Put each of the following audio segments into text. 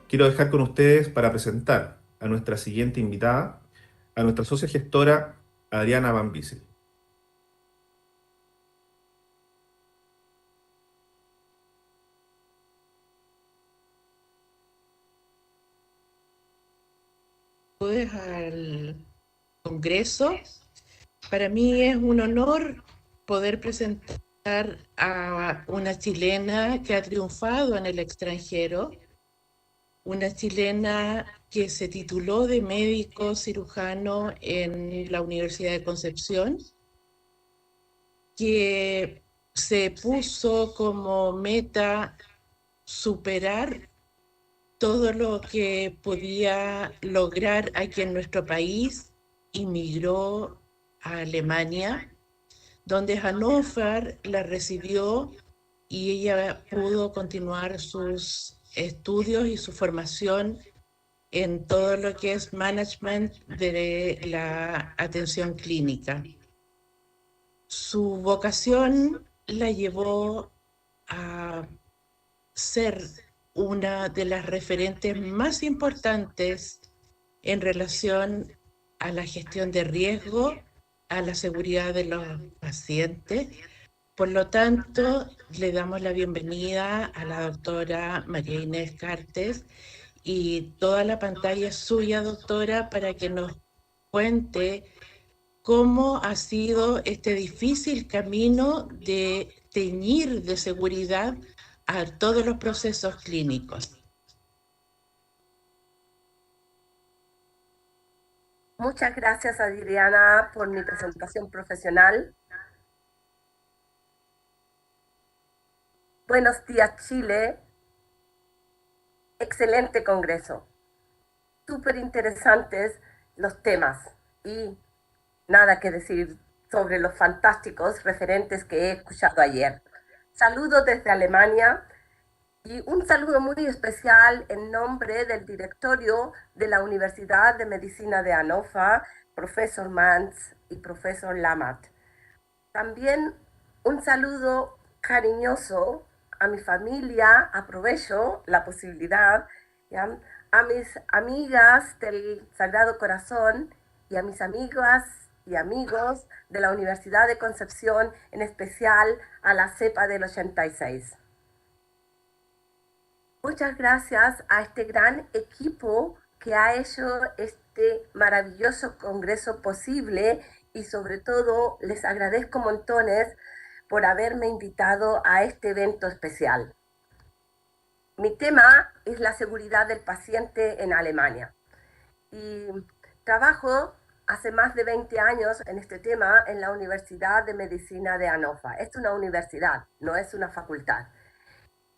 quiero dejar con ustedes para presentar a nuestra siguiente invitada, a nuestra socia gestora Adriana Van Biesel. Al Congreso. Para mí es un honor poder presentar a una chilena que ha triunfado en el extranjero, una chilena que se tituló de médico cirujano en la Universidad de Concepción, que se puso como meta superar todo lo que podía lograr aquí en nuestro país, inmigró a Alemania, donde Hannover la recibió y ella pudo continuar sus estudios y su formación en todo lo que es management de la atención clínica. Su vocación la llevó a ser una de las referentes más importantes en relación a la gestión de riesgo, a la seguridad de los pacientes. Por lo tanto, le damos la bienvenida a la doctora María Inés Cartes y toda la pantalla es suya, doctora, para que nos cuente cómo ha sido este difícil camino de teñir de seguridad a todos los procesos clínicos. Muchas gracias, Adriana, por mi presentación profesional. Buenos días, Chile. Excelente congreso. Súper interesantes los temas y nada que decir sobre los fantásticos referentes que he escuchado ayer. Saludos desde Alemania y un saludo muy especial en nombre del directorio de la Universidad de Medicina de Hannover, profesor Mans y profesor Lammert. También un saludo cariñoso a mi familia, aprovecho la posibilidad, ¿ya? A mis amigas del Sagrado Corazón y a mis amigas y amigos de la Universidad de Concepción, en especial a la cepa del 86. Muchas gracias a este gran equipo que ha hecho este maravilloso congreso posible y sobre todo les agradezco montones por haberme invitado a este evento especial. Mi tema es la seguridad del paciente en Alemania y trabajo hace más de 20 años en este tema en la Universidad de Medicina de Hannover. Es una universidad, no es una facultad.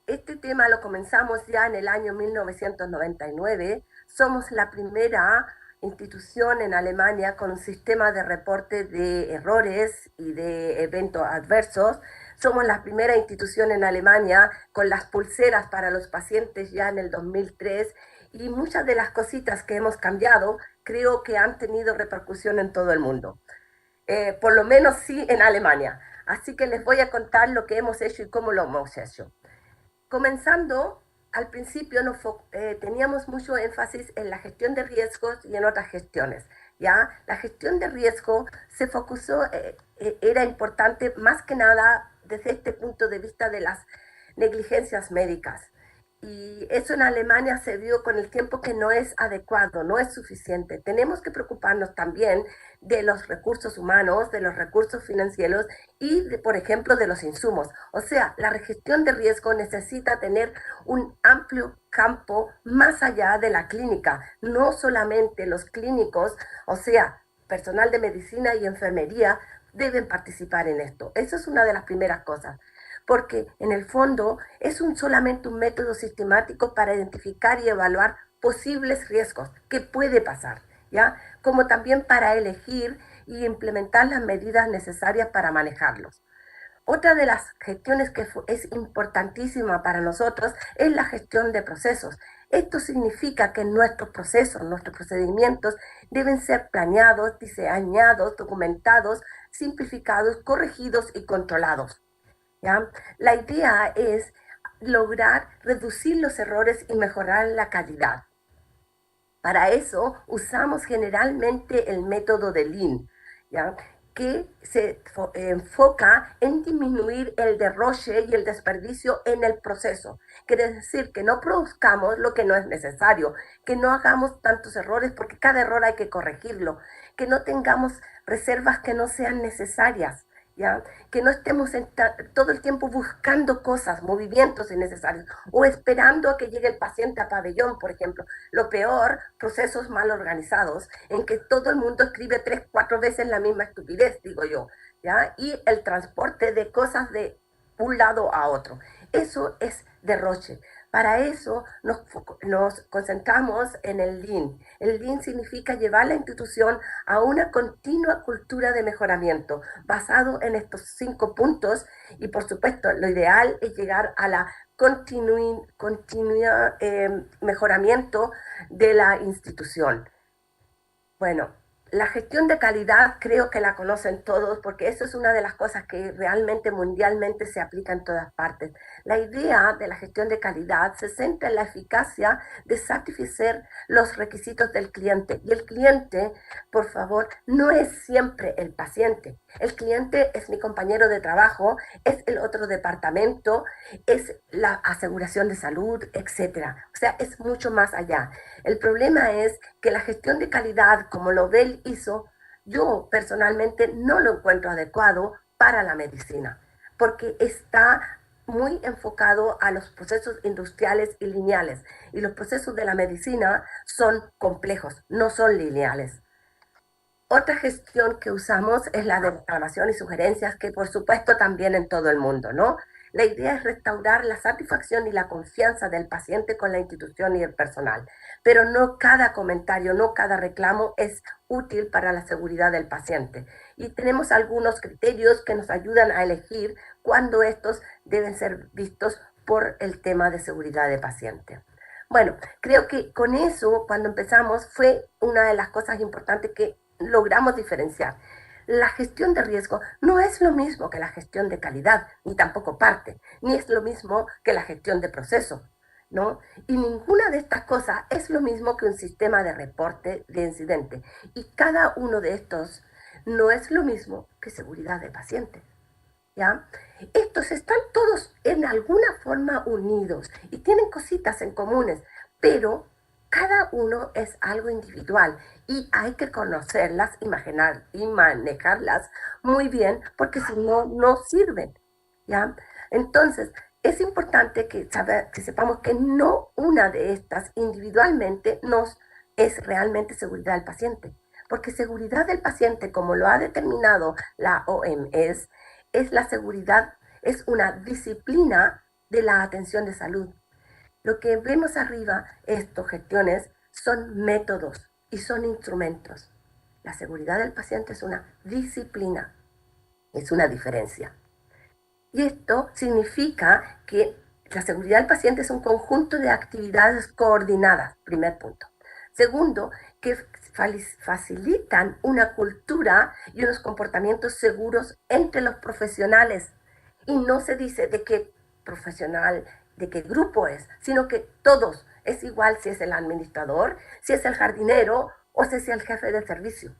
Este tema lo comenzamos ya en el año 1999. Somos la primera institución en Alemania con un sistema de reporte de errores y de eventos adversos. Somos la primera institución en Alemania con las pulseras para los pacientes ya en el 2003 y muchas de las cositas que hemos cambiado creo que han tenido repercusión en todo el mundo. Por lo menos sí en Alemania. Así que les voy a contar lo que hemos hecho y cómo lo hemos hecho. Comenzando, al principio teníamos mucho énfasis en la gestión de riesgos y en otras gestiones. ¿Ya? La gestión de riesgo se focusó, era importante más que nada desde este punto de vista de las negligencias médicas. Y eso en Alemania se vio con el tiempo que no es adecuado, no es suficiente. Tenemos que preocuparnos también de los recursos humanos, de los recursos financieros y, por ejemplo, de los insumos. O sea, la gestión de riesgo necesita tener un amplio campo más allá de la clínica. No solamente los clínicos, o sea, personal de medicina y enfermería deben participar en esto. Eso es una de las primeras cosas. Porque en el fondo es solamente un método sistemático para identificar y evaluar posibles riesgos que puede pasar, ¿ya? Como también para elegir y implementar las medidas necesarias para manejarlos. Otra de las gestiones que es importantísima para nosotros es la gestión de procesos. Esto significa que nuestros procesos, nuestros procedimientos deben ser planeados, diseñados, documentados, simplificados, corregidos y controlados. ¿Ya? La idea es lograr reducir los errores y mejorar la calidad. Para eso usamos generalmente el método de Lean, ¿ya? Que se enfoca en disminuir el derroche y el desperdicio en el proceso. Quiere decir que no produzcamos lo que no es necesario, que no hagamos tantos errores porque cada error hay que corregirlo, que no tengamos reservas que no sean necesarias, ¿ya? Que no estemos todo el tiempo buscando cosas, movimientos innecesarios o esperando a que llegue el paciente a pabellón, por ejemplo. Lo peor, procesos mal organizados en que todo el mundo escribe 3, 4 veces la misma estupidez, digo yo, ¿ya? Y el transporte de cosas de un lado a otro. Eso es derroche. Para eso nos concentramos en el Lean. El Lean significa llevar la institución a una continua cultura de mejoramiento basado en estos 5 puntos y por supuesto lo ideal es llegar a la continua mejoramiento de la institución. Bueno, la gestión de calidad creo que la conocen todos porque eso es una de las cosas que realmente mundialmente se aplica en todas partes. La idea de la gestión de calidad se centra en la eficacia de satisfacer los requisitos del cliente. Y el cliente, por favor, no es siempre el paciente. El cliente es mi compañero de trabajo, es el otro departamento, es la aseguración de salud, etc. O sea, es mucho más allá. El problema es que la gestión de calidad, como lo ve el ISO, yo personalmente no lo encuentro adecuado para la medicina, porque está muy enfocado a los procesos industriales y lineales, y los procesos de la medicina son complejos, no son lineales. Otra gestión que usamos es la de reclamación y sugerencias, que por supuesto también en todo el mundo, ¿no? La idea es restaurar la satisfacción y la confianza del paciente con la institución y el personal, pero no cada comentario, no cada reclamo es útil para la seguridad del paciente. Y tenemos algunos criterios que nos ayudan a elegir cuándo estos deben ser vistos por el tema de seguridad del paciente. Bueno, creo que con eso, cuando empezamos, fue una de las cosas importantes que logramos diferenciar. La gestión de riesgo no es lo mismo que la gestión de calidad, ni tampoco parte, ni es lo mismo que la gestión de proceso, ¿no? Y ninguna de estas cosas es lo mismo que un sistema de reporte de incidente. Y cada uno de estos no es lo mismo que seguridad del paciente, ¿ya? Estos están todos en alguna forma unidos y tienen cositas en comunes, pero cada uno es algo individual y hay que conocerlas, imaginar y manejarlas muy bien porque si no, no sirven, ¿ya? Entonces, es importante que sepamos que no una de estas individualmente nos es realmente seguridad del paciente, porque seguridad del paciente, como lo ha determinado la OMS, es la seguridad, es una disciplina de la atención de salud. Lo que vemos arriba, estas gestiones, son métodos y son instrumentos. La seguridad del paciente es una disciplina, es una diferencia. Y esto significa que la seguridad del paciente es un conjunto de actividades coordinadas, primer punto. Segundo, que facilitan una cultura y unos comportamientos seguros entre los profesionales. Y no se dice de qué profesional, de qué grupo es, sino que todos, es igual si es el administrador, si es el jardinero o si es el jefe de servicio,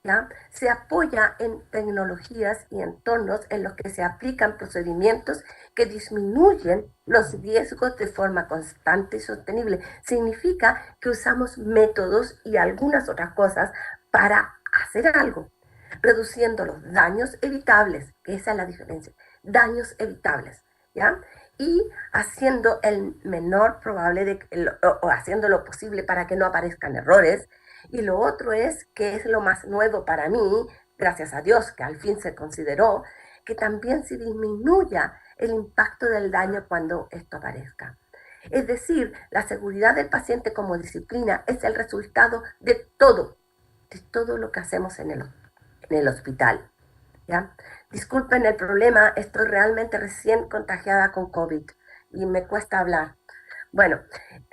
¿ya? Se apoya en tecnologías y entornos en los que se aplican procedimientos que disminuyen los riesgos de forma constante y sostenible. Significa que usamos métodos y algunas otras cosas para hacer algo, reduciendo los daños evitables, que esa es la diferencia, daños evitables, ¿ya? Y haciendo el menor probable o haciendo lo posible para que no aparezcan errores. Y lo otro es, que es lo más nuevo para mí, gracias a Dios que al fin se consideró, que también se disminuya el impacto del daño cuando esto aparezca. Es decir, la seguridad del paciente como disciplina es el resultado de todo lo que hacemos en el hospital, ¿ya? Disculpen el problema, estoy realmente recién contagiada con COVID y me cuesta hablar. Bueno,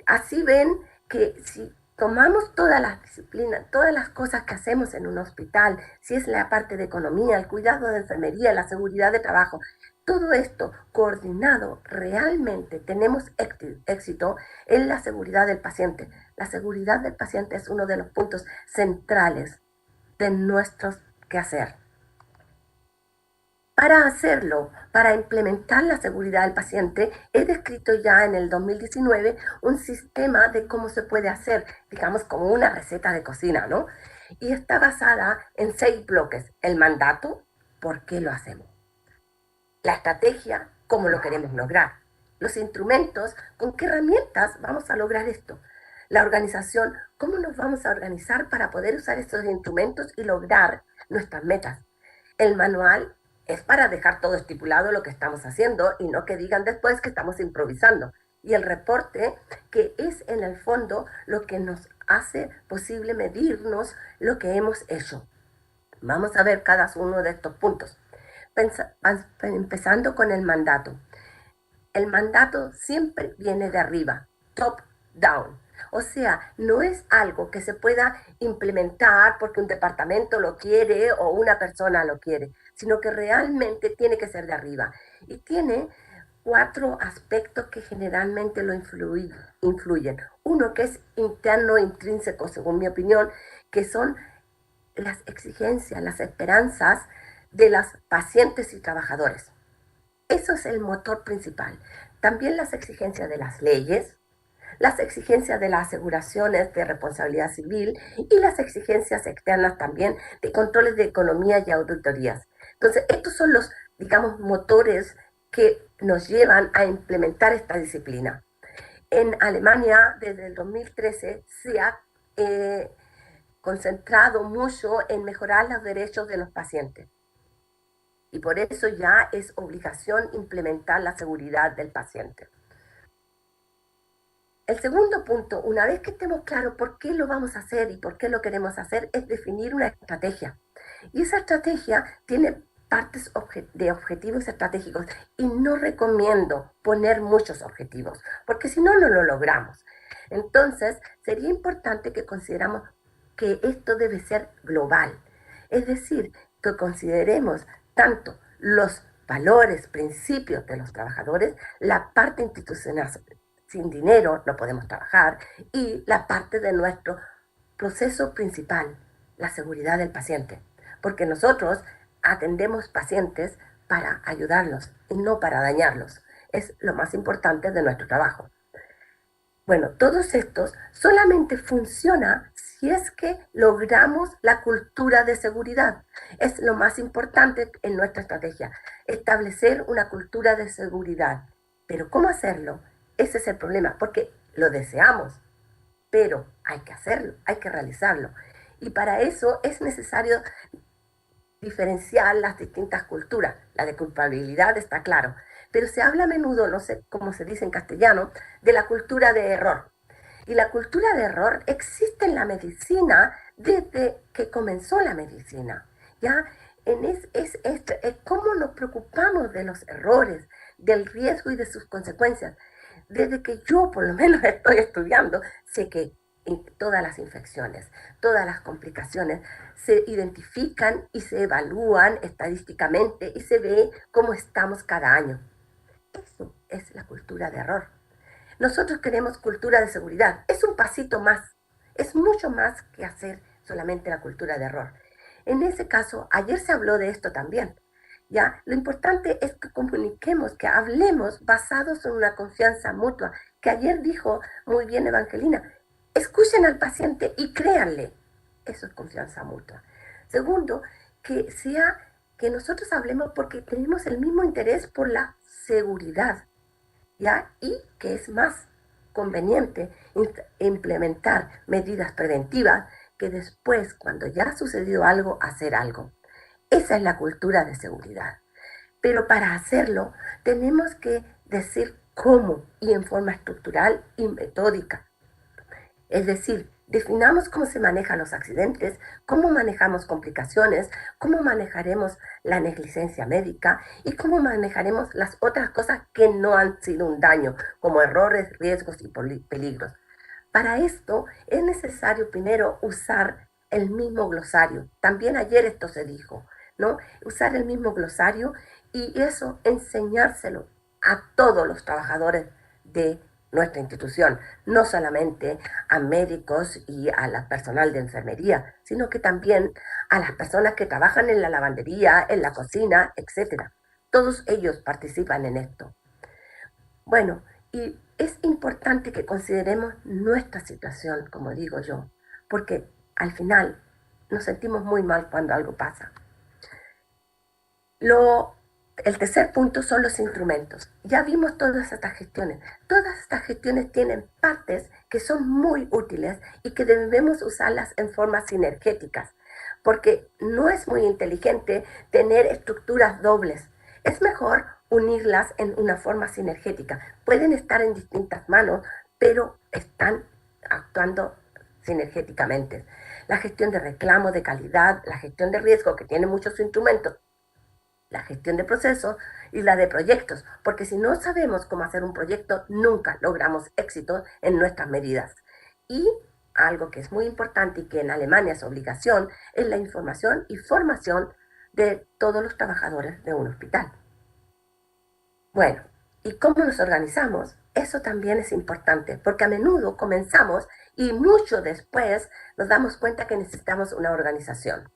así ven que si tomamos todas las disciplinas, todas las cosas que hacemos en un hospital, si es la parte de economía, el cuidado de enfermería, la seguridad de trabajo, todo esto coordinado, realmente tenemos éxito en la seguridad del paciente. La seguridad del paciente es uno de los puntos centrales de nuestros quehacer. Para hacerlo, para implementar la seguridad del paciente, he descrito ya en el 2019 un sistema de cómo se puede hacer, digamos, como una receta de cocina, ¿no? Y está basada en 6 bloques. El mandato, ¿por qué lo hacemos? La estrategia, ¿cómo lo queremos lograr? Los instrumentos, ¿con qué herramientas vamos a lograr esto? La organización, ¿cómo nos vamos a organizar para poder usar estos instrumentos y lograr nuestras metas? El manual es para dejar todo estipulado lo que estamos haciendo y no que digan después que estamos improvisando. Y el reporte, que es en el fondo lo que nos hace posible medirnos lo que hemos hecho. Vamos a ver cada uno de estos puntos. Empezando con el mandato. El mandato siempre viene de arriba, top down. O sea, no es algo que se pueda implementar porque un departamento lo quiere o una persona lo quiere, sino que realmente tiene que ser de arriba. Y tiene 4 aspectos que generalmente lo influyen. Uno que es interno, intrínseco, según mi opinión, que son las exigencias, las esperanzas de los pacientes y trabajadores. Eso es el motor principal. También las exigencias de las leyes, las exigencias de las aseguraciones de responsabilidad civil y las exigencias externas también de controles de economía y auditorías. Entonces, estos son los, digamos, motores que nos llevan a implementar esta disciplina. En Alemania, desde el 2013, se ha concentrado mucho en mejorar los derechos de los pacientes. Y por eso ya es obligación implementar la seguridad del paciente. El segundo punto, una vez que estemos claros por qué lo vamos a hacer y por qué lo queremos hacer, es definir una estrategia. Y esa estrategia tiene partes de objetivos estratégicos y no recomiendo poner muchos objetivos, porque si no, no lo logramos. Entonces, sería importante que consideramos que esto debe ser global, es decir, que consideremos tanto los valores, principios de los trabajadores, la parte institucional, sin dinero no podemos trabajar, y la parte de nuestro proceso principal, la seguridad del paciente, porque nosotros atendemos pacientes para ayudarlos y no para dañarlos. Es lo más importante de nuestro trabajo. Bueno, todos estos solamente funciona si es que logramos la cultura de seguridad. Es lo más importante en nuestra estrategia, establecer una cultura de seguridad. Pero ¿cómo hacerlo? Ese es el problema, porque lo deseamos, pero hay que hacerlo, hay que realizarlo. Y para eso es necesario diferenciar las distintas culturas. La de culpabilidad está claro, pero se habla a menudo, no sé cómo se dice en castellano, de la cultura de error. Y la cultura de error existe en la medicina desde que comenzó la medicina. ¿Ya? Es cómo nos preocupamos de los errores, del riesgo y de sus consecuencias. Desde que yo por lo menos estoy estudiando, sé que en todas las infecciones, todas las complicaciones se identifican y se evalúan estadísticamente y se ve cómo estamos cada año. Eso es la cultura de error. Nosotros queremos cultura de seguridad. Es un pasito más. Es mucho más que hacer solamente la cultura de error. En ese caso, ayer se habló de esto también. ¿Ya? Lo importante es que comuniquemos, que hablemos basados en una confianza mutua, que ayer dijo muy bien Evangelina, escuchen al paciente y créanle. Eso es confianza mutua. Segundo, que nosotros hablemos porque tenemos el mismo interés por la seguridad, ¿ya? Y que es más conveniente implementar medidas preventivas que después, cuando ya ha sucedido algo, hacer algo. Esa es la cultura de seguridad. Pero para hacerlo, tenemos que decir cómo y en forma estructural y metódica. Es decir, definamos cómo se manejan los accidentes, cómo manejamos complicaciones, cómo manejaremos la negligencia médica y cómo manejaremos las otras cosas que no han sido un daño, como errores, riesgos y peligros. Para esto es necesario primero usar el mismo glosario. También ayer esto se dijo, ¿no? Usar el mismo glosario Y eso enseñárselo a todos los trabajadores de nuestra institución, no solamente a médicos y a la personal de enfermería, sino que también a las personas que trabajan en la lavandería, en la cocina, etcétera. Todos ellos participan en esto. Bueno, y es importante que consideremos nuestra situación, como digo yo, porque al final nos sentimos muy mal cuando algo pasa. El tercer punto son los instrumentos. Ya vimos todas estas gestiones. Todas estas gestiones tienen partes que son muy útiles y que debemos usarlas en formas sinergéticas, porque no es muy inteligente tener estructuras dobles. Es mejor unirlas en una forma sinergética. Pueden estar en distintas manos, pero están actuando sinergéticamente. La gestión de reclamo, de calidad, la gestión de riesgo, que tiene muchos instrumentos, la gestión de procesos y la de proyectos, porque si no sabemos cómo hacer un proyecto, nunca logramos éxito en nuestras medidas. Y algo que es muy importante y que en Alemania es obligación, es la información y formación de todos los trabajadores de un hospital. Bueno, ¿y cómo nos organizamos? Eso también es importante, porque a menudo comenzamos y mucho después nos damos cuenta que necesitamos una organización.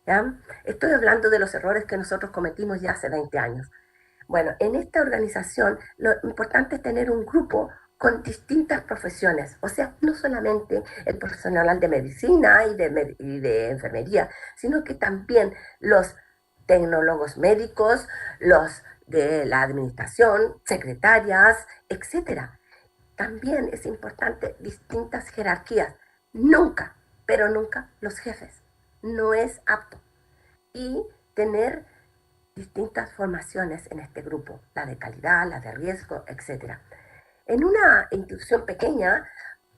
¿Ya? Estoy hablando de los errores que nosotros cometimos ya hace 20 años. Bueno, en esta organización lo importante es tener un grupo con distintas profesiones, o sea, no solamente el profesional de medicina y de enfermería, sino que también los tecnólogos médicos, los de la administración, secretarias, etcétera. También es importante distintas jerarquías. Nunca, pero nunca los jefes. No es apto. Y tener distintas formaciones en este grupo, la de calidad, la de riesgo, etc. En una institución pequeña,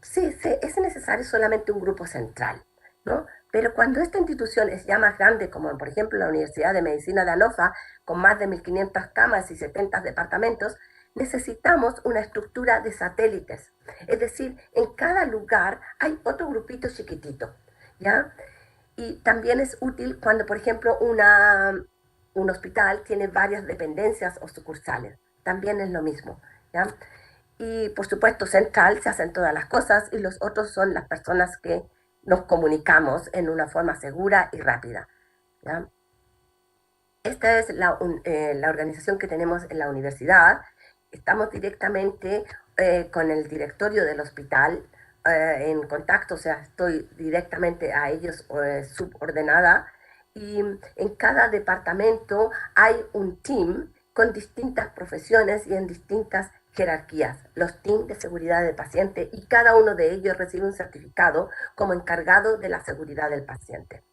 sí, es necesario solamente un grupo central, ¿no? Pero cuando esta institución es ya más grande, como por ejemplo la Universidad de Medicina de Hannover, con más de 1.500 camas y 70 departamentos, necesitamos una estructura de satélites. Es decir, en cada lugar hay otro grupito chiquitito, ¿ya? Y también es útil cuando, por ejemplo, un hospital tiene varias dependencias o sucursales. También es lo mismo, ¿ya? Y, por supuesto, central se hacen todas las cosas y los otros son las personas que nos comunicamos en una forma segura y rápida, ¿ya? Esta es la organización que tenemos en la universidad. Estamos directamente con el directorio del hospital en contacto, o sea, estoy directamente a ellos subordinada, y en cada departamento hay un team con distintas profesiones y en distintas jerarquías, los teams de seguridad del paciente, y cada uno de ellos recibe un certificado como encargado de la seguridad del paciente.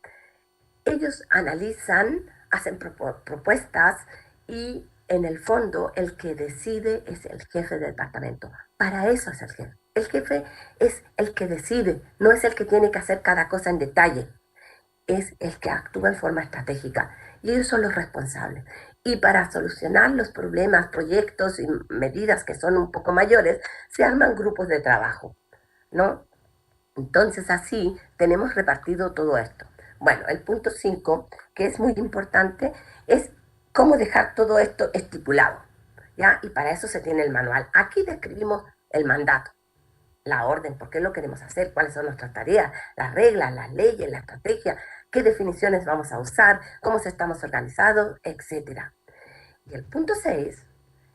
Ellos analizan, hacen propuestas y en el fondo el que decide es el jefe del departamento. Para eso es el jefe. El jefe es el que decide, no es el que tiene que hacer cada cosa en detalle. Es el que actúa en forma estratégica y ellos son los responsables. Y para solucionar los problemas, proyectos y medidas que son un poco mayores, se arman grupos de trabajo, ¿no? Entonces así tenemos repartido todo esto. Bueno, el punto 5, que es muy importante, es cómo dejar todo esto estipulado, ¿ya? Y para eso se tiene el manual. Aquí describimos el mandato, la orden, por qué lo queremos hacer, cuáles son nuestras tareas, las reglas, las leyes, la estrategia, qué definiciones vamos a usar, cómo estamos organizados, etc. Y el punto 6,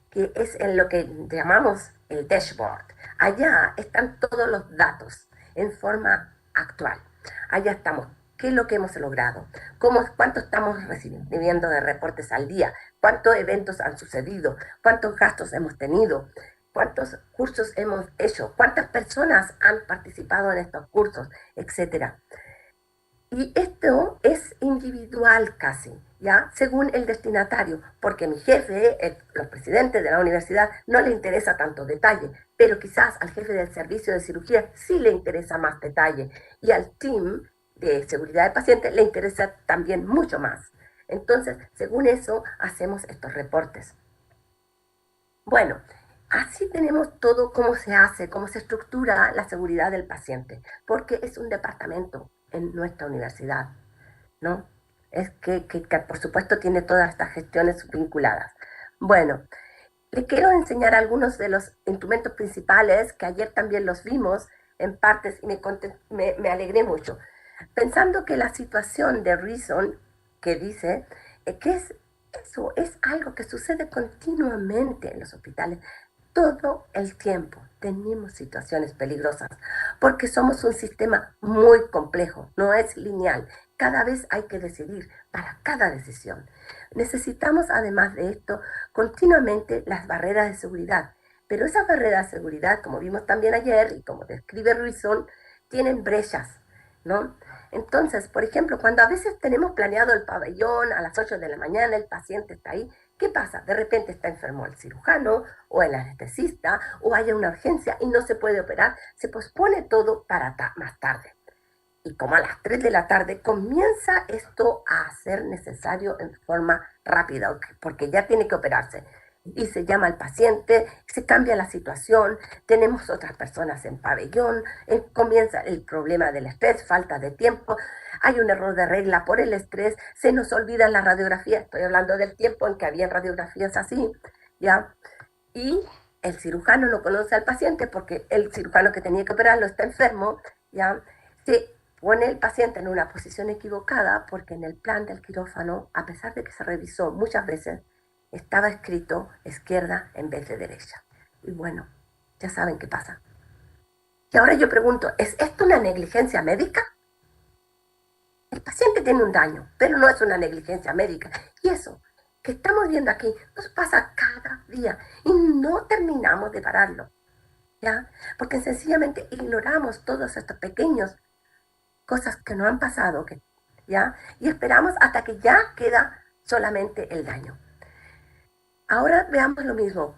que es en lo que llamamos el dashboard. Allá están todos los datos en forma actual. Allá estamos, qué es lo que hemos logrado, cuánto estamos recibiendo de reportes al día, cuántos eventos han sucedido, cuántos gastos hemos tenido, cuántos cursos hemos hecho, cuántas personas han participado en estos cursos, etc. Y esto es individual casi, ¿ya? Según el destinatario, porque mi jefe, los presidentes de la universidad, no le interesa tanto detalle, pero quizás al jefe del servicio de cirugía sí le interesa más detalle, y al team de seguridad del paciente le interesa también mucho más. Entonces, según eso, hacemos estos reportes. Bueno, así tenemos todo cómo se hace, cómo se estructura la seguridad del paciente, porque es un departamento en nuestra universidad, ¿no? es que por supuesto tiene todas estas gestiones vinculadas. Bueno, le quiero enseñar algunos de los instrumentos principales que ayer también los vimos en partes y me alegré mucho. Pensando que la situación de Reason, que dice que eso es algo que sucede continuamente en los hospitales. Todo el tiempo tenemos situaciones peligrosas porque somos un sistema muy complejo, no es lineal. Cada vez hay que decidir para cada decisión. Necesitamos, además de esto, continuamente las barreras de seguridad. Pero esas barreras de seguridad, como vimos también ayer y como describe Reason, tienen brechas, ¿no? Entonces, por ejemplo, cuando a veces tenemos planeado el pabellón a las 8 de la mañana, el paciente está ahí, ¿qué pasa? De repente está enfermo el cirujano o el anestesista o haya una urgencia y no se puede operar, se pospone todo para más tarde. Y como a las 3 de la tarde comienza esto a ser necesario en forma rápida, porque ya tiene que operarse. Y se llama al paciente, se cambia la situación, tenemos otras personas en pabellón, comienza el problema del estrés, falta de tiempo, hay un error de regla por el estrés, se nos olvida la radiografía, estoy hablando del tiempo en que había radiografías así, ¿ya? Y el cirujano no conoce al paciente porque el cirujano que tenía que operarlo está enfermo, ¿ya? Se pone el paciente en una posición equivocada porque en el plan del quirófano, a pesar de que se revisó muchas veces, estaba escrito izquierda en vez de derecha. Y bueno, ya saben qué pasa. Y ahora yo pregunto, ¿es esto una negligencia médica? El paciente tiene un daño, pero no es una negligencia médica. Y eso que estamos viendo aquí nos pasa cada día y no terminamos de pararlo, ¿ya? Porque sencillamente ignoramos todos estos pequeños cosas que no han pasado, ¿ya? Y esperamos hasta que ya queda solamente el daño. Ahora veamos lo mismo.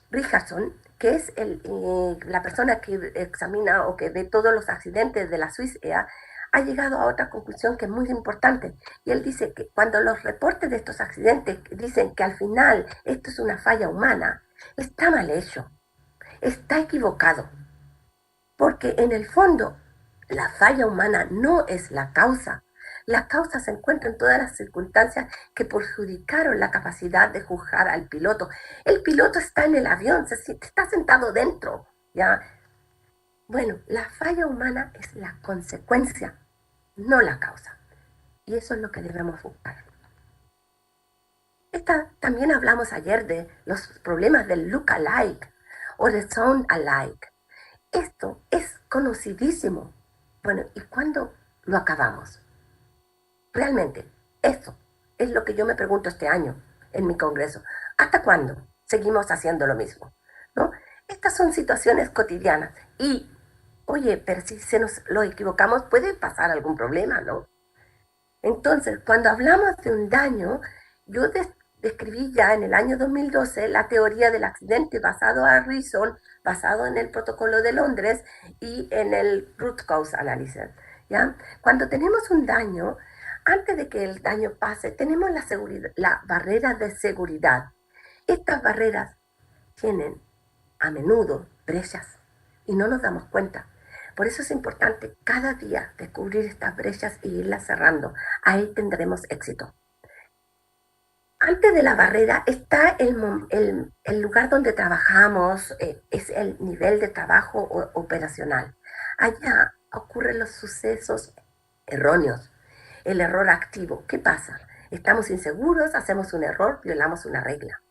Richardson, que es la persona que examina o que ve todos los accidentes de la Swiss EA, ha llegado a otra conclusión que es muy importante. Y él dice que cuando los reportes de estos accidentes dicen que al final esto es una falla humana, está mal hecho, está equivocado. Porque en el fondo, la falla humana no es la causa. La causa se encuentra en todas las circunstancias que perjudicaron la capacidad de juzgar al piloto. El piloto está en el avión, está sentado dentro, ¿ya? Bueno, la falla humana es la consecuencia, no la causa. Y eso es lo que debemos buscar. También hablamos ayer de los problemas del look alike o de sound alike. Esto es conocidísimo. Bueno, ¿y cuándo lo acabamos? Realmente, eso es lo que yo me pregunto este año en mi congreso. ¿Hasta cuándo seguimos haciendo lo mismo? ¿No? Estas son situaciones cotidianas y, oye, pero si nos lo equivocamos puede pasar algún problema, ¿no? Entonces, cuando hablamos de un daño, yo describí ya en el año 2012 la teoría del accidente basado a Reason, basado en el protocolo de Londres y en el root cause analysis, ¿ya? Cuando tenemos un daño, antes de que el daño pase, tenemos la barrera de seguridad. Estas barreras tienen a menudo brechas y no nos damos cuenta. Por eso es importante cada día descubrir estas brechas y irlas cerrando. Ahí tendremos éxito. Antes de la barrera está el lugar donde trabajamos, es el nivel de trabajo operacional. Allá ocurren los sucesos erróneos, el error activo. ¿Qué pasa? Estamos inseguros, hacemos un error, violamos una regla.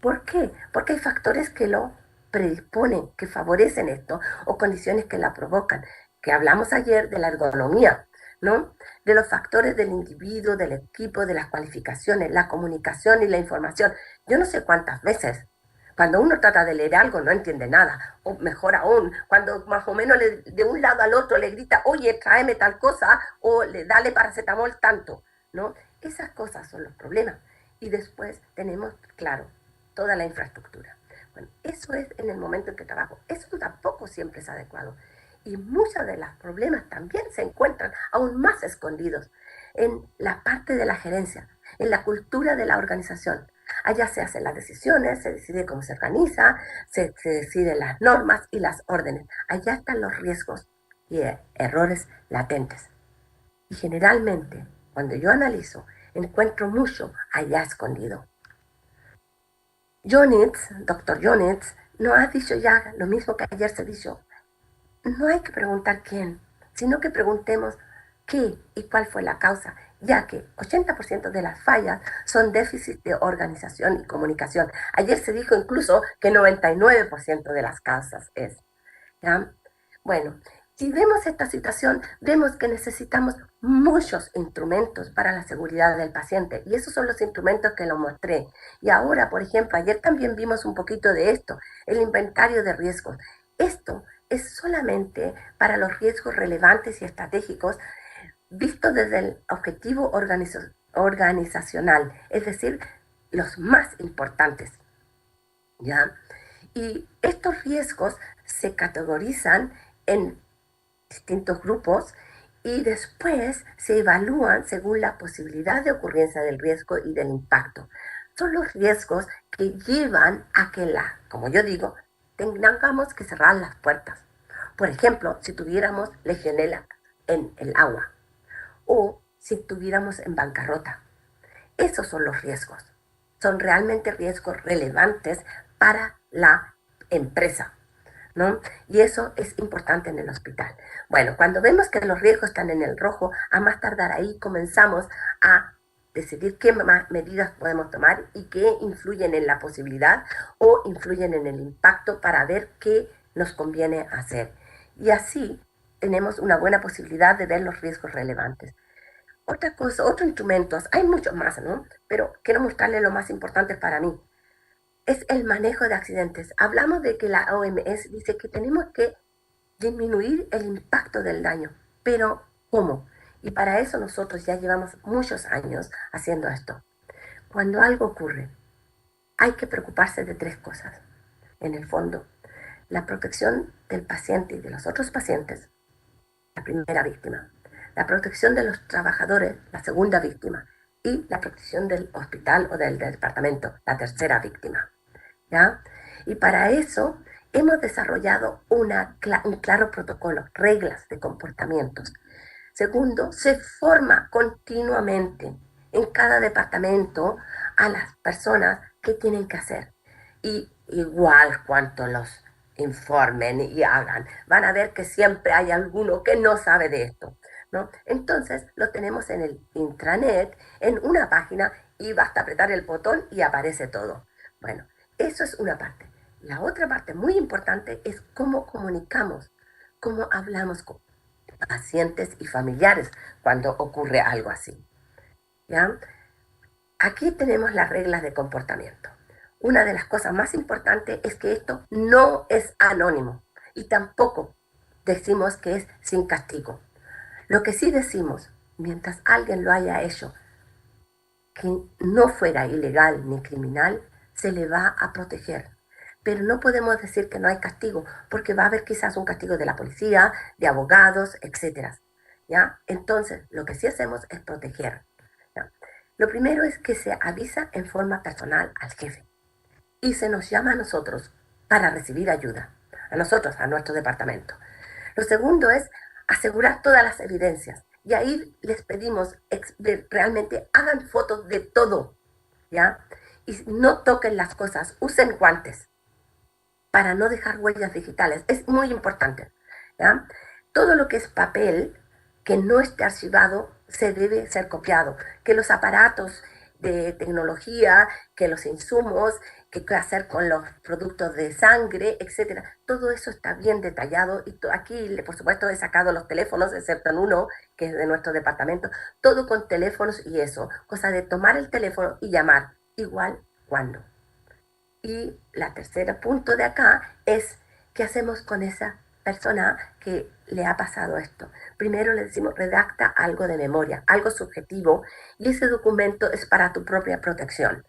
¿Por qué? Porque hay factores que lo predisponen, que favorecen esto, o condiciones que la provocan, que hablamos ayer de la ergonomía, ¿no? De los factores del individuo, del equipo, de las cualificaciones, la comunicación y la información. Yo no sé cuántas veces, cuando uno trata de leer algo, no entiende nada, o mejor aún, cuando más o menos de un lado al otro le grita, oye, tráeme tal cosa, o dale paracetamol tanto, ¿no? Esas cosas son los problemas. Y después tenemos, claro, toda la infraestructura. Bueno, eso es en el momento en que trabajo. Eso tampoco siempre es adecuado. Y muchos de los problemas también se encuentran aún más escondidos en la parte de la gerencia, en la cultura de la organización. Allá se hacen las decisiones, se decide cómo se organiza, se deciden las normas y las órdenes. Allá están los riesgos y errores latentes. Y generalmente, cuando yo analizo, encuentro mucho allá escondido. Dr. Jonitz, nos ha dicho ya lo mismo que ayer se dijo. No hay que preguntar quién, sino que preguntemos qué y cuál fue la causa, ya que 80% de las fallas son déficit de organización y comunicación. Ayer se dijo incluso que 99% de las causas es. ¿Ya? Bueno, si vemos esta situación, vemos que necesitamos muchos instrumentos para la seguridad del paciente, y esos son los instrumentos que lo mostré. Y ahora, por ejemplo, ayer también vimos un poquito de esto, el inventario de riesgos. Esto es solamente para los riesgos relevantes y estratégicos visto desde el objetivo organizacional, es decir, los más importantes, ¿ya? Y estos riesgos se categorizan en distintos grupos y después se evalúan según la posibilidad de ocurrencia del riesgo y del impacto. Son los riesgos que llevan a que como yo digo, tengamos que cerrar las puertas. Por ejemplo, si tuviéramos legionela en el agua o si estuviéramos en bancarrota. Esos son los riesgos. Son realmente riesgos relevantes para la empresa, ¿no? Y eso es importante en el hospital. Bueno, cuando vemos que los riesgos están en el rojo, a más tardar ahí comenzamos a decidir qué más medidas podemos tomar y qué influyen en la posibilidad o influyen en el impacto para ver qué nos conviene hacer. Y así tenemos una buena posibilidad de ver los riesgos relevantes. Otra cosa, otros instrumentos, hay muchos más, ¿no? Pero quiero mostrarles lo más importante para mí. Es el manejo de accidentes. Hablamos de que la OMS dice que tenemos que disminuir el impacto del daño. Pero, ¿cómo? Y para eso nosotros ya llevamos muchos años haciendo esto. Cuando algo ocurre, hay que preocuparse de 3 cosas. En el fondo, la protección del paciente y de los otros pacientes, la primera víctima. La protección de los trabajadores, la segunda víctima. Y la protección del hospital o del departamento, la tercera víctima. ¿Ya? Y para eso hemos desarrollado un claro protocolo, reglas de comportamientos. Segundo, se forma continuamente en cada departamento a las personas que tienen que hacer. Y igual cuanto los informen y hagan, van a ver que siempre hay alguno que no sabe de esto, ¿no? Entonces lo tenemos en el intranet, en una página, y basta apretar el botón y aparece todo. Bueno, eso es una parte. La otra parte muy importante es cómo comunicamos, cómo hablamos con pacientes y familiares cuando ocurre algo así. ¿Ya? Aquí tenemos las reglas de comportamiento. Una de las cosas más importantes es que esto no es anónimo y tampoco decimos que es sin castigo. Lo que sí decimos, mientras alguien lo haya hecho que no fuera ilegal ni criminal, se le va a proteger. Pero no podemos decir que no hay castigo, porque va a haber quizás un castigo de la policía, de abogados, etc. ¿Ya? Entonces, lo que sí hacemos es proteger. ¿Ya? Lo primero es que se avisa en forma personal al jefe y se nos llama a nosotros para recibir ayuda, a nosotros, a nuestro departamento. Lo segundo es asegurar todas las evidencias. Y ahí les pedimos realmente hagan fotos de todo, ¿ya? Y no toquen las cosas, usen guantes para no dejar huellas digitales. Es muy importante, ¿ya? Todo lo que es papel que no esté archivado se debe ser copiado. Que los aparatos de tecnología, que los insumos, qué hacer con los productos de sangre, etcétera. Todo eso está bien detallado y aquí, por supuesto, he sacado los teléfonos, excepto en uno, que es de nuestro departamento, todo con teléfonos y eso, cosa de tomar el teléfono y llamar, igual cuando. Y la tercera punto de acá es, ¿qué hacemos con esa persona que le ha pasado esto? Primero le decimos, redacta algo de memoria, algo subjetivo, y ese documento es para tu propia protección.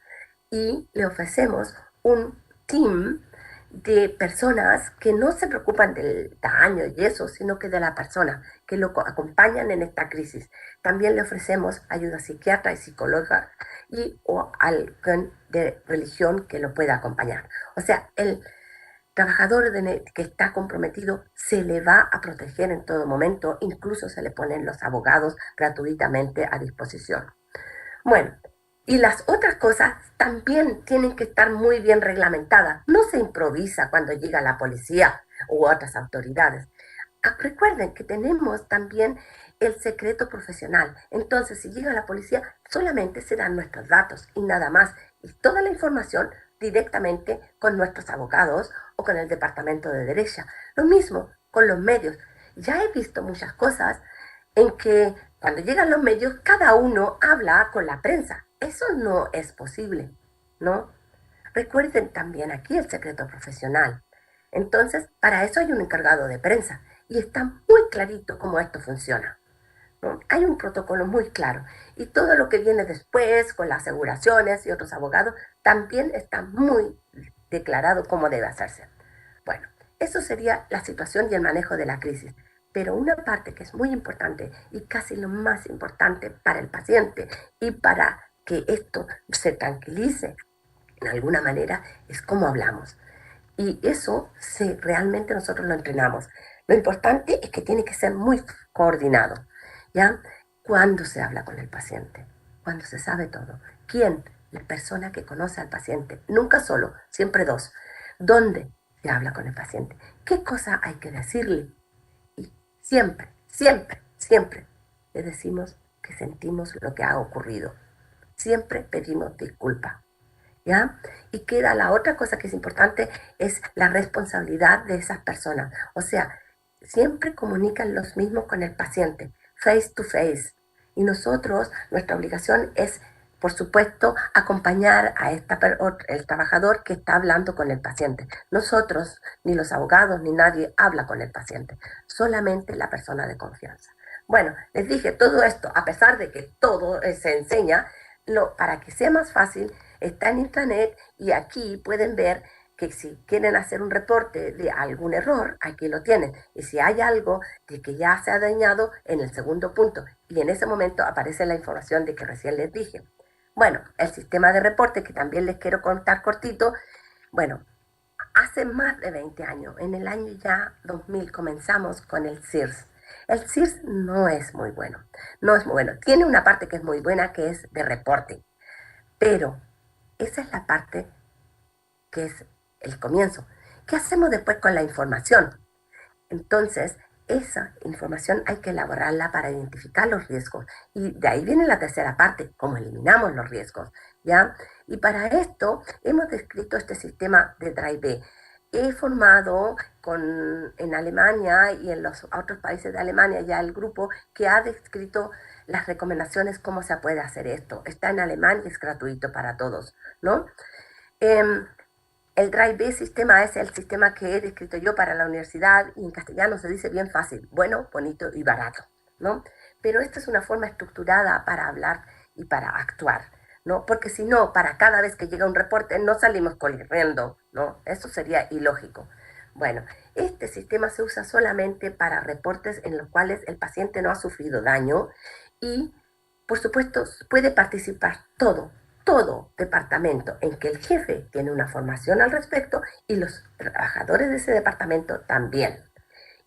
Y le ofrecemos un team de personas que no se preocupan del daño y eso, sino que de la persona, que lo acompañan en esta crisis. También le ofrecemos ayuda psiquiatra y psicóloga y o alguien de religión que lo pueda acompañar. O sea, el trabajador que está comprometido se le va a proteger en todo momento, incluso se le ponen los abogados gratuitamente a disposición. Bueno, y las otras cosas también tienen que estar muy bien reglamentadas. No se improvisa cuando llega la policía u otras autoridades. Recuerden que tenemos también el secreto profesional. Entonces, si llega la policía, solamente se dan nuestros datos y nada más. Y toda la información directamente con nuestros abogados o con el departamento de derecha. Lo mismo con los medios. Ya he visto muchas cosas en que cuando llegan los medios, cada uno habla con la prensa. Eso no es posible, ¿no? Recuerden también aquí el secreto profesional. Entonces, para eso hay un encargado de prensa y está muy clarito cómo esto funciona, ¿no? Hay un protocolo muy claro y todo lo que viene después con las aseguraciones y otros abogados también está muy declarado cómo debe hacerse. Bueno, eso sería la situación y el manejo de la crisis. Pero una parte que es muy importante y casi lo más importante para el paciente y para que esto se tranquilice en alguna manera es cómo hablamos. Y eso realmente nosotros lo entrenamos. Lo importante es que tiene que ser muy coordinado, ¿ya? ¿Cuándo se habla con el paciente? Cuando se sabe todo. ¿Quién? La persona que conoce al paciente. Nunca solo, siempre dos. ¿Dónde se habla con el paciente? ¿Qué cosa hay que decirle? Y siempre, siempre, siempre le decimos que sentimos lo que ha ocurrido. Siempre pedimos disculpas. ¿Ya? Y queda la otra cosa que es importante, es la responsabilidad de esas personas. O sea, siempre comunican los mismos con el paciente, face to face. Y nosotros, nuestra obligación es, por supuesto, acompañar a el trabajador que está hablando con el paciente. Nosotros, ni los abogados, ni nadie habla con el paciente, solamente la persona de confianza. Bueno, les dije todo esto, a pesar de que todo se enseña, para que sea más fácil, está en internet y aquí pueden ver que si quieren hacer un reporte de algún error, aquí lo tienen. Y si hay algo de que ya se ha dañado, en el segundo punto. Y en ese momento aparece la información de que recién les dije. Bueno, el sistema de reporte, que también les quiero contar cortito. Bueno, hace más de 20 años, en el año ya 2000, comenzamos con el CIRS. El CIRS no es muy bueno. No es muy bueno. Tiene una parte que es muy buena, que es de reporte. Pero esa es la parte que es el comienzo. ¿Qué hacemos después con la información? Entonces, esa información hay que elaborarla para identificar los riesgos. Y de ahí viene la tercera parte, cómo eliminamos los riesgos, ¿ya? Y para esto hemos descrito este sistema de Drive-B. He formado en Alemania y en los otros países de Alemania ya el grupo que ha descrito las recomendaciones, cómo se puede hacer esto. Está en alemán y es gratuito para todos, ¿no? El Drive-B sistema es el sistema que he descrito yo para la universidad y en castellano se dice bien fácil, bueno, bonito y barato, ¿no? Pero esta es una forma estructurada para hablar y para actuar, ¿no? Porque si no, para cada vez que llega un reporte no salimos corriendo, ¿no? Eso sería ilógico. Bueno, este sistema se usa solamente para reportes en los cuales el paciente no ha sufrido daño y, por supuesto, puede participar todo departamento en que el jefe tiene una formación al respecto y los trabajadores de ese departamento también.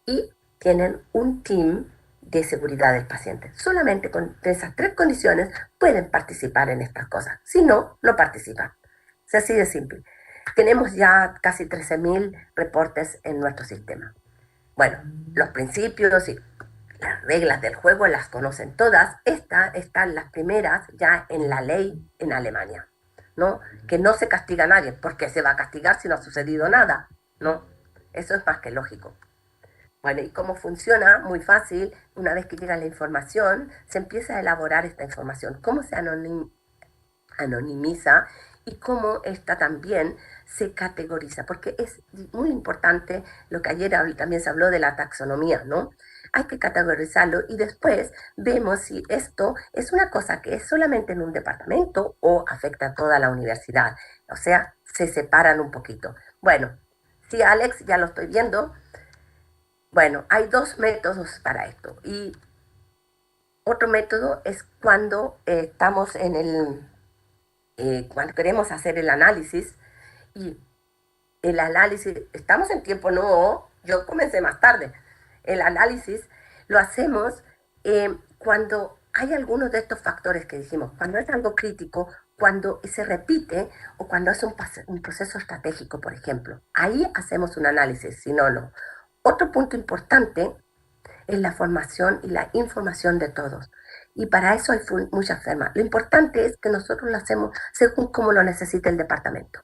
Y tienen un team de seguridad del paciente. Solamente con esas tres condiciones pueden participar en estas cosas. Si no, no participan. Es así de simple. Tenemos ya casi 13.000 reportes en nuestro sistema. Bueno, los principios y las reglas del juego las conocen todas. Están las primeras ya en la ley en Alemania, ¿no? Que no se castiga a nadie. ¿Por qué se va a castigar si no ha sucedido nada? ¿No? Eso es más que lógico. Bueno, ¿y cómo funciona? Muy fácil. Una vez que llega la información, se empieza a elaborar esta información. ¿Cómo se anonimiza? Y cómo esta también se categoriza, porque es muy importante lo que ayer también se habló de la taxonomía, ¿no? Hay que categorizarlo y después vemos si esto es una cosa que es solamente en un departamento o afecta a toda la universidad. O sea, se separan un poquito. Bueno, sí, Alex, ya lo estoy viendo. Bueno, hay dos métodos para esto. Y otro método es cuando estamos cuando queremos hacer el análisis y el análisis, estamos en tiempo, no, yo comencé más tarde, el análisis lo hacemos cuando hay algunos de estos factores que dijimos, cuando es algo crítico, cuando se repite o cuando es un proceso estratégico, por ejemplo. Ahí hacemos un análisis, si no, no. Otro punto importante es la formación y la información de todos. Y para eso hay muchas formas. Lo importante es que nosotros lo hacemos según como lo necesite el departamento.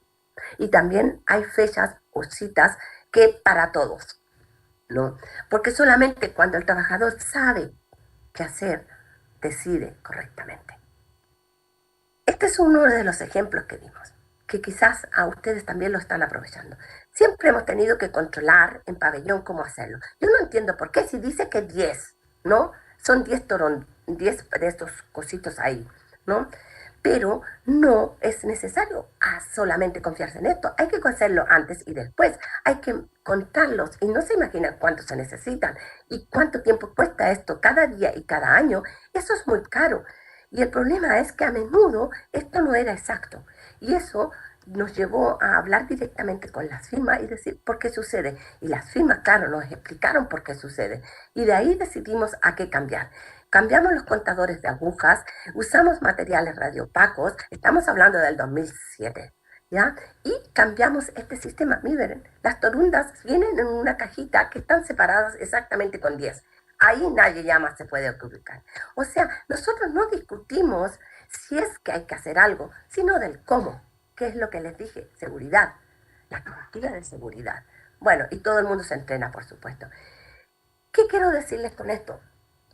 Y también hay fechas o citas que para todos, ¿no? Porque solamente cuando el trabajador sabe qué hacer, decide correctamente. Este es uno de los ejemplos que dimos, que quizás a ustedes también lo están aprovechando. Siempre hemos tenido que controlar en pabellón cómo hacerlo. Yo no entiendo por qué, si dice que 10, ¿no? Son 10 de estos cositos ahí, ¿no? Pero no es necesario solamente confiarse en esto. Hay que hacerlo antes y después. Hay que contarlos y no se imaginan cuánto se necesitan y cuánto tiempo cuesta esto cada día y cada año. Eso es muy caro. Y el problema es que a menudo esto no era exacto. Y eso nos llevó a hablar directamente con las firmas y decir por qué sucede. Y las firmas, claro, nos explicaron por qué sucede. Y de ahí decidimos a qué cambiar. Cambiamos los contadores de agujas, usamos materiales radiopacos, estamos hablando del 2007, ¿ya? Y cambiamos este sistema. Miren, las torundas vienen en una cajita que están separadas exactamente con 10. Ahí nadie ya más se puede ubicar. O sea, nosotros no discutimos si es que hay que hacer algo, sino del cómo, que es lo que les dije, seguridad, la cultura de seguridad. Bueno, y todo el mundo se entrena, por supuesto. ¿Qué quiero decirles con esto?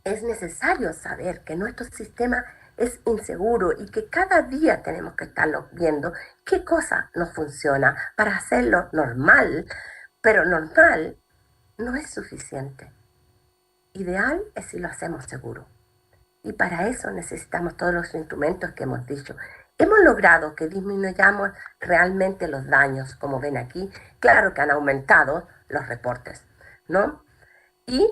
Es necesario saber que nuestro sistema es inseguro y que cada día tenemos que estarlo viendo qué cosa nos funciona para hacerlo normal, pero normal no es suficiente. Ideal es si lo hacemos seguro. Y para eso necesitamos todos los instrumentos que hemos dicho. Hemos logrado que disminuyamos realmente los daños, como ven aquí. Claro que han aumentado los reportes, ¿no? Y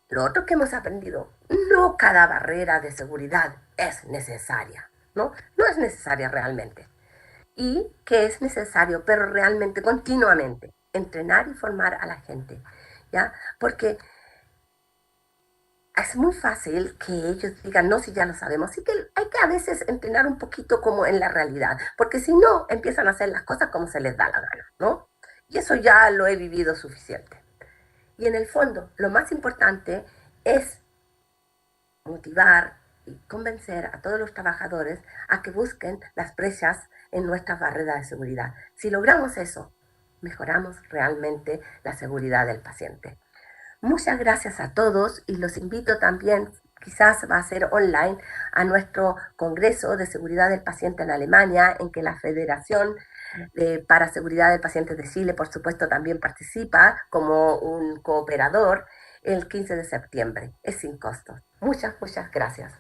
lo otro que hemos aprendido, no cada barrera de seguridad es necesaria, ¿no? No es necesaria realmente. Y que es necesario, pero realmente, continuamente, entrenar y formar a la gente, ¿ya? Porque es muy fácil que ellos digan, no, si ya lo sabemos. Así que hay que a veces entrenar un poquito como en la realidad, porque si no, empiezan a hacer las cosas como se les da la gana, ¿no? Y eso ya lo he vivido suficiente. Y en el fondo, lo más importante es motivar y convencer a todos los trabajadores a que busquen las brechas en nuestras barreras de seguridad. Si logramos eso, mejoramos realmente la seguridad del paciente. Muchas gracias a todos y los invito también, quizás va a ser online, a nuestro Congreso de Seguridad del Paciente en Alemania, en que la Federación para Seguridad del Paciente de Chile, por supuesto, también participa como un cooperador el 15 de septiembre. Es sin costo. Muchas, muchas gracias.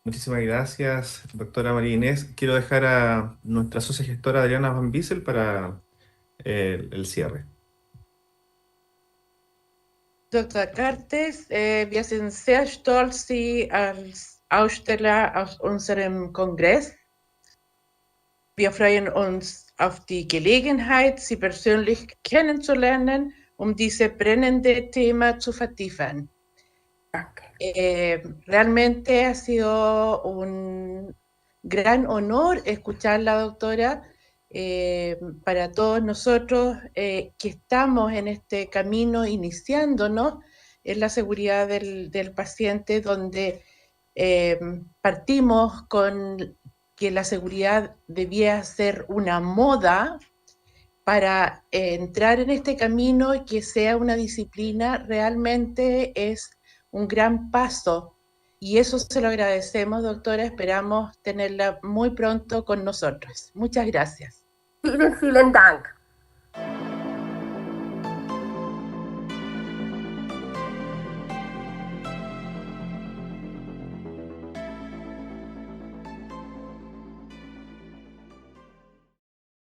Muchísimas gracias, doctora María Inés. Quiero dejar a nuestra socia gestora Adriana Van Bissel para el cierre. Dr. Cartes, wir sind sehr stolz, Sie als Aussteller aus unserem Kongress. Wir freuen uns auf die Gelegenheit, Sie persönlich kennenzulernen, diese brennende Thema zu vertiefen. Realmente ha sido un gran honor escuchar a la doctora. Para todos nosotros que estamos en este camino iniciándonos en la seguridad del paciente, donde partimos con que la seguridad debía ser una moda para entrar en este camino y que sea una disciplina, realmente es un gran paso. Y eso se lo agradecemos, doctora. Esperamos tenerla muy pronto con nosotros. Muchas gracias. Vielen, vielen Dank.